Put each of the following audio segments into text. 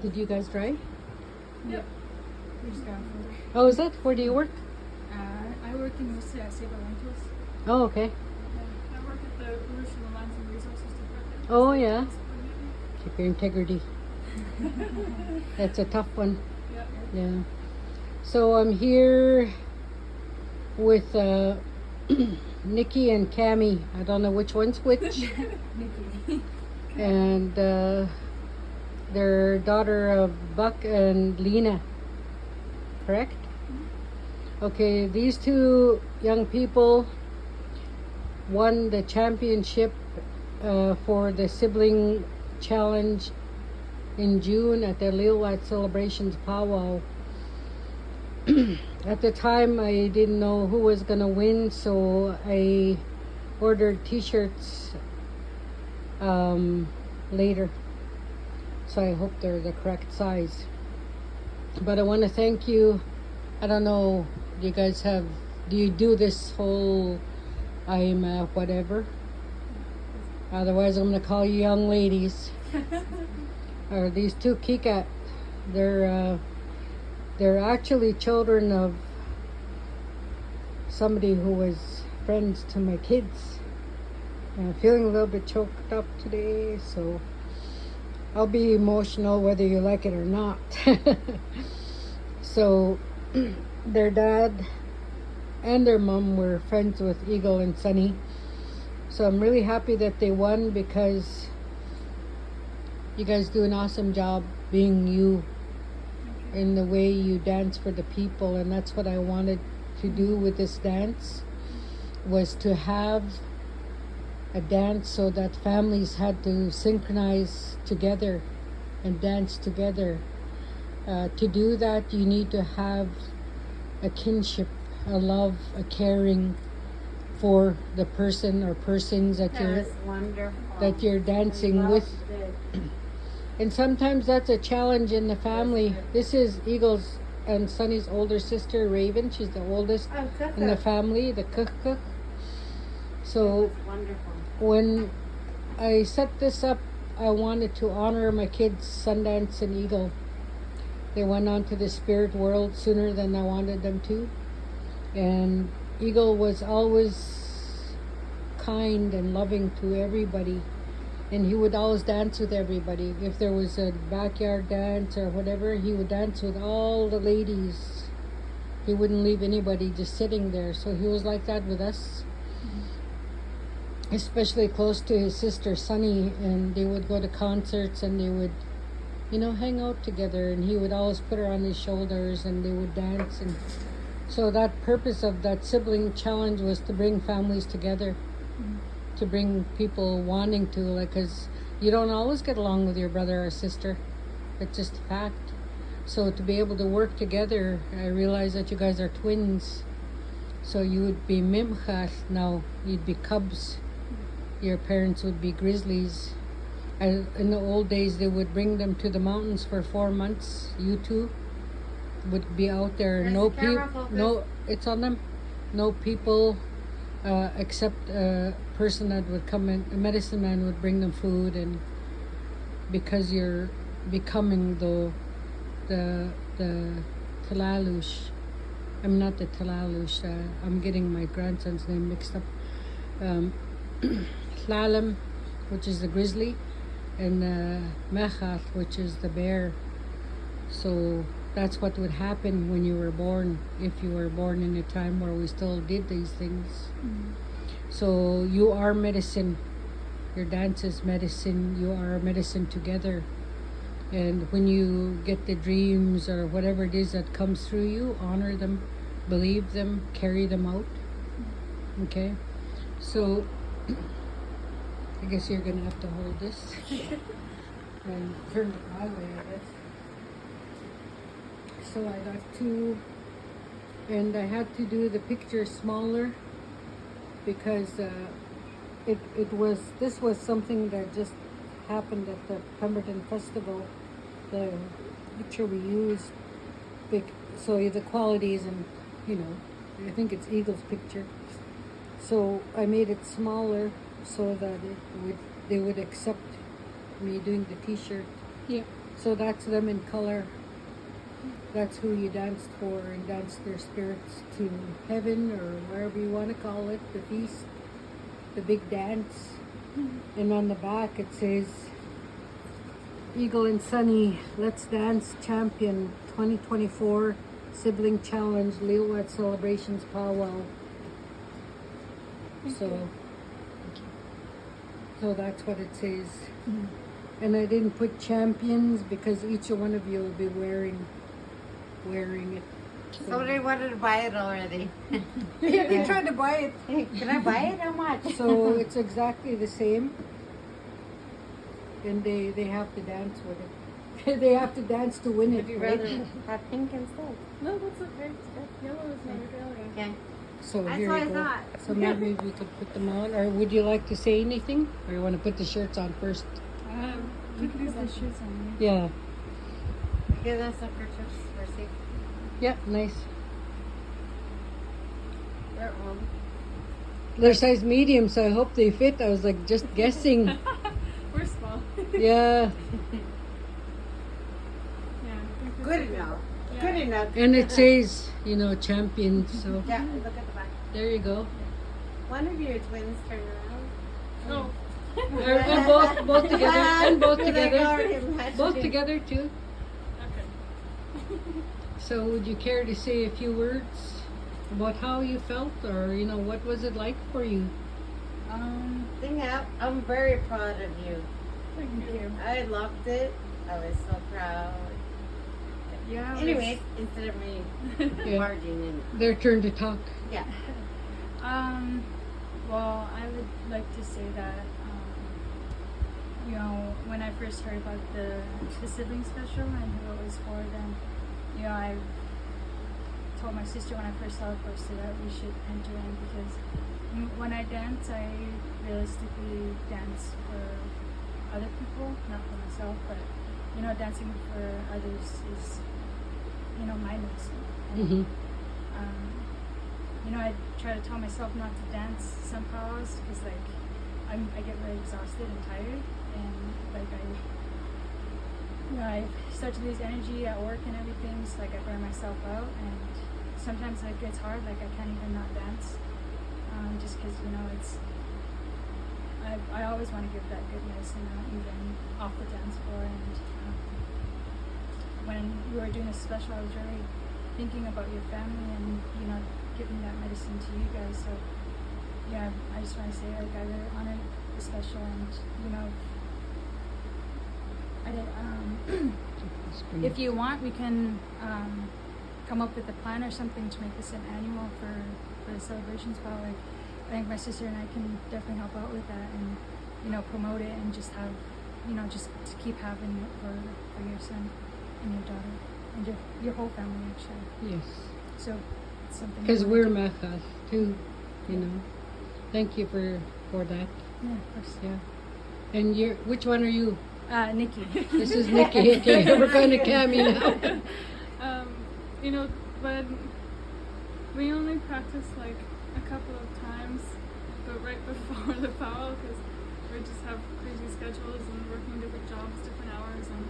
Did you guys drive? Yep. We just got off work. Oh, is that? Where do you work? I work in the Sibling Rentals. Oh, okay. Yeah, I work at the Pollution and Lands and Resources Department. Oh, yeah. Keep your integrity. That's a tough one. Yep. Yeah. So I'm here with Nikki and Cammy. I don't know which one's which. Nikki. And their daughter of Buck and Lena. Correct? Okay, these two young people won the championship for the Sibling Challenge in June at the Lil'wat Celebrations Powwow. At the time, I didn't know who was gonna win, so I ordered t-shirts later. So I hope they're the correct size. But I want to thank you. I don't know, do you guys have, do you do this whole I'm whatever? Otherwise, I'm gonna call you young ladies. Or these two Kikat, they're actually children of somebody who was friends to my kids. I'm feeling a little bit choked up today, so I'll be emotional whether you like it or not. So their dad and their mom were friends with Eagle and Sunny. So I'm really happy that they won, because you guys do an awesome job being you in the way you dance for the people. And that's what I wanted to do with this dance, was to have a dance so that families had to synchronize together and dance together. To do that, you need to have a kinship, a love, a caring for the person or persons that you're dancing with. And sometimes that's a challenge in the family. This is Eagle's and Sunny's older sister, Raven. She's the oldest in the family, the cook. So when I set this up, I wanted to honor my kids, Sundance and Eagle. They went on to the spirit world sooner than I wanted them to. And Eagle was always kind and loving to everybody. And he would always dance with everybody. If there was a backyard dance or whatever, he would dance with all the ladies. He wouldn't leave anybody just sitting there. So he was like that with us. Especially close to his sister Sunny, and they would go to concerts and they would, hang out together, and he would always put her on his shoulders and they would dance. And so that purpose of that sibling challenge was to bring families together, to bring people wanting to, because you don't always get along with your brother or sister. It's just a fact. So to be able to work together, I realized that you guys are twins. So you would be Mimchas now, you'd be cubs. Your parents would be grizzlies. In the old days, they would bring them to the mountains for 4 months. You two would be out there. No people. No, it's on them. No people, except a person that would come in. A medicine man would bring them food, and because you're becoming the Talalush. I'm not the Talalush. I'm getting my grandson's name mixed up. Slalom, which is the grizzly, and Mechath, which is the bear. So that's what would happen when you were born, if you were born in a time where we still did these things. So you are medicine. Your dance is medicine. You are medicine together. And when you get the dreams or whatever it is that comes through you, honor them, believe them, carry them out. Okay? So I guess you're gonna have to hold this and turn it my way, I guess. So I got two, and I had to do the picture smaller because this was something that just happened at the Pemberton Festival. The picture we used, so the quality isn't, I think it's Eagle's picture. So I made it smaller so that they would accept me doing the t-shirt. Yeah. So that's them in color. That's who you danced for and danced their spirits to heaven or wherever you want to call it, the feast, the big dance. And on the back it says, Eagle and Sunny, Let's Dance Champion 2024 Sibling Challenge, Lil'wat Celebrations Powwow. So that's what it says. And I didn't put champions because each one of you will be wearing it. Somebody wanted to buy it already. Yeah, they tried to buy it. Hey, can I buy it? How much? So it's exactly the same. And they have to dance with it. They have to dance to win it. Would you right? rather have pink instead? No, that's okay. It's good. Yellow is not good. Okay. So That's here what you I go. thought. So maybe we could put them on. Or would you like to say anything? Or you want to put the shirts on first? We can use the shoes on Yeah. Give us some pictures for see. Yeah, nice. They're on. They're size medium, so I hope they fit. I was like just guessing. you. We're small. Yeah. Yeah. I think Good it's okay. enough. Yeah. Good enough. And it says, champion. So Yeah, look at the back. there you go. One of your twins turn around. Oh. Or both together. And both You're like together. already imagining. Both together too. Okay. So would you care to say a few words about how you felt, or what was it like for you? I'm very proud of you. Thank you. I loved it. I was so proud. Yeah. Anyways, instead of me Yeah. marching in. Their turn to talk. Yeah. Well, I would like to say that, when I first heard about the sibling special and who it was for, then, I told my sister when I first saw it posted that we should enter in because when I dance, I realistically dance for other people, not for myself, but, dancing for others is, my medicine. Mm-hmm. I try to tell myself not to dance some powwows because I get very exhausted and tired, and I start to lose energy at work and everything, so I burn myself out, and sometimes it gets hard, I can't even not dance, just because it's I always want to give that good medicine out, even off the dance floor. And when you were doing a special, I was really thinking about your family and giving that medicine to you guys. So yeah, I just want to say I really honored the special, and I did. If you want, we can come up with a plan or something to make this an annual for the celebrations. But I think my sister and I can definitely help out with that, and promote it, and just have just to keep having it for your son and your daughter and your whole family actually. Yes. So it's something. Because we we're wanna do. Machas too, Thank you for that. Yeah, of course. Yeah. And which one are you? Nikki. This is Nikki. Okay, we're kind of cammy now. But we only practice a couple of times, but right before the powwow, because we just have crazy schedules and working different jobs, different hours, and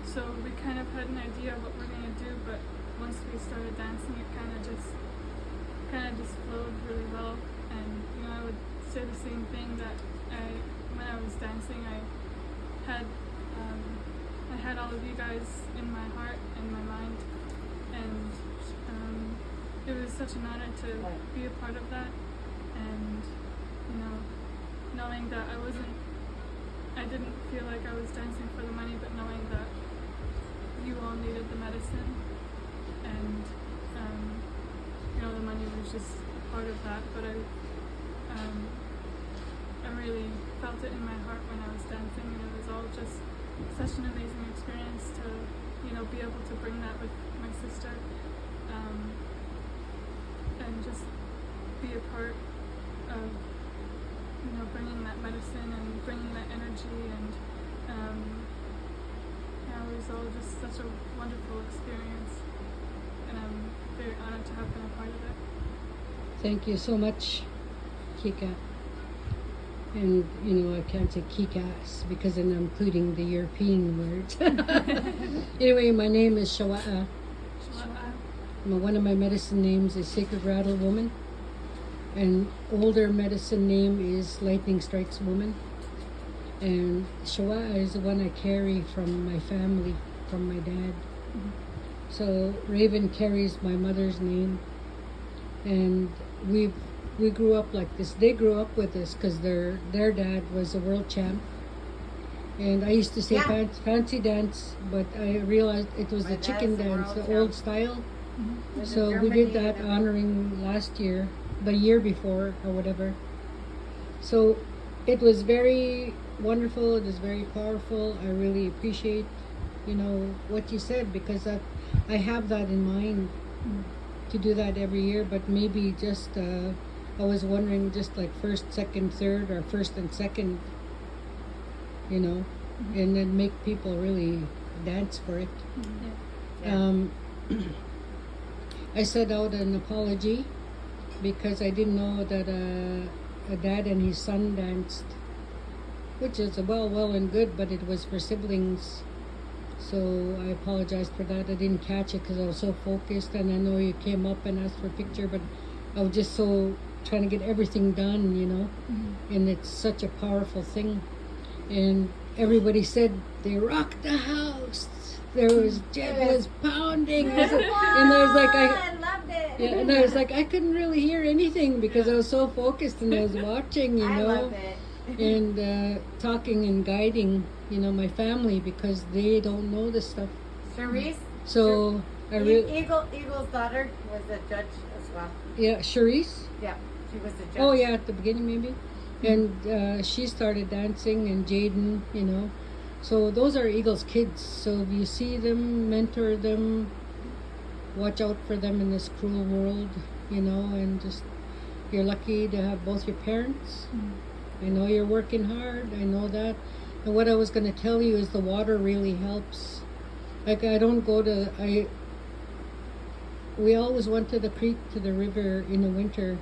so we kind of had an idea of what we're gonna do. But once we started dancing, it kind of just flowed really well. And I would say the same thing that when I was dancing, I had all of you guys in my heart and my mind, and it was such an honor to be a part of that. And knowing that I didn't feel like I was dancing for the money, but knowing that you all needed the medicine, and the money was just part of that. But I really felt it in my heart when I was dancing, and it was all just such an amazing experience to be able to bring that with my sister, and just be a part of bringing that medicine and bringing that energy, and it was all just such a wonderful experience, and I'm very honored to have been a part of it. Thank you so much, Kika. And, I can't say kick-ass because then I'm including the European words. Anyway, my name is Shawa'a. One of my medicine names is Sacred Rattle Woman. And older medicine name is Lightning Strikes Woman. And Shawa'a is the one I carry from my family, from my dad. So Raven carries my mother's name. And we grew up like this. They grew up with us because their dad was a world champ. And I used to say fancy dance, but I realized it was the chicken dance, the old style. So we did that honoring last year, the year before or whatever. So it was very wonderful. It was very powerful. I really appreciate, what you said, because I have that in mind to do that every year. But maybe just I was wondering, just like first, second, third, or first and second, and then make people really dance for it. I set out an apology because I didn't know that a dad and his son danced, which is well and good, but it was for siblings. So I apologized for that. I didn't catch it because I was so focused, and I know you came up and asked for a picture, but I was just so trying to get everything done, and it's such a powerful thing. And everybody said they rocked the house. There was Jed was pounding, and I was like, I loved it. Yeah, and I was like, I couldn't really hear anything because I was so focused and I was watching, I loved it. and talking and guiding, my family because they don't know this stuff. Charisse, So I really, Eagle's daughter was a judge as well. yeah, Charisse. Yeah, she was a judge. Oh yeah, at the beginning maybe, and she started dancing, and Jaden, So those are Eagle's kids. So if you see them, mentor them, watch out for them in this cruel world, and just, you're lucky to have both your parents. I know you're working hard, I know that. And what I was going to tell you is the water really helps. Like we always went to the creek, to the river in the winter,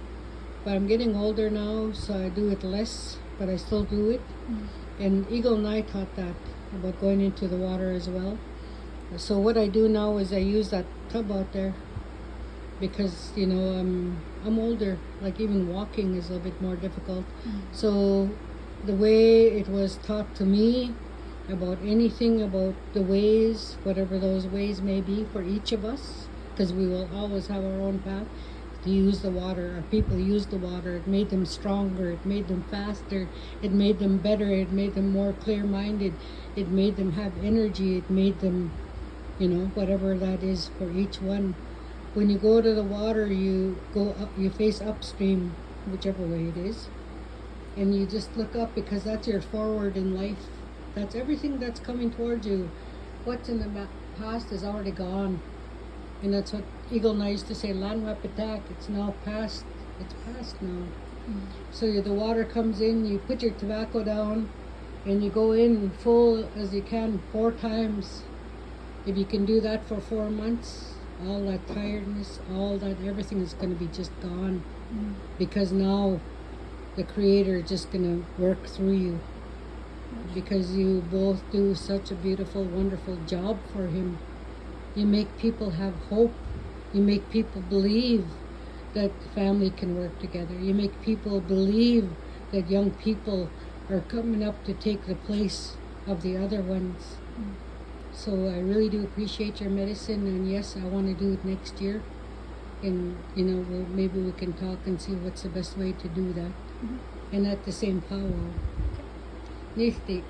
but I'm getting older now, so I do it less, but I still do it. And Eagle and I taught that, about going into the water as well. So what I do now is I use that tub out there because, I'm older, like even walking is a little bit more difficult. So the way it was taught to me about anything, about the ways, whatever those ways may be for each of us, because we will always have our own path, to use the water. Our people used the water. It made them stronger. It made them faster. It made them better. It made them more clear-minded. It made them have energy. It made them, whatever that is for each one. When you go to the water, you go up, you face upstream, whichever way it is, and you just look up because that's your forward in life. That's everything that's coming towards you. What's in the past is already gone. And that's what Eagle and I used to say, Lil'wat attack. It's now past. It's past now. So the water comes in, you put your tobacco down, and you go in full as you can 4 times. If you can do that for 4 months, all that tiredness, all that, everything is going to be just gone. Because now the Creator is just going to work through you. Because you both do such a beautiful, wonderful job for Him. You make people have hope. You make people believe that family can work together. You make people believe that young people are coming up to take the place of the other ones. So I really do appreciate your medicine, and yes, I want to do it next year. And maybe we can talk and see what's the best way to do that. And at the same powwow. Nifty.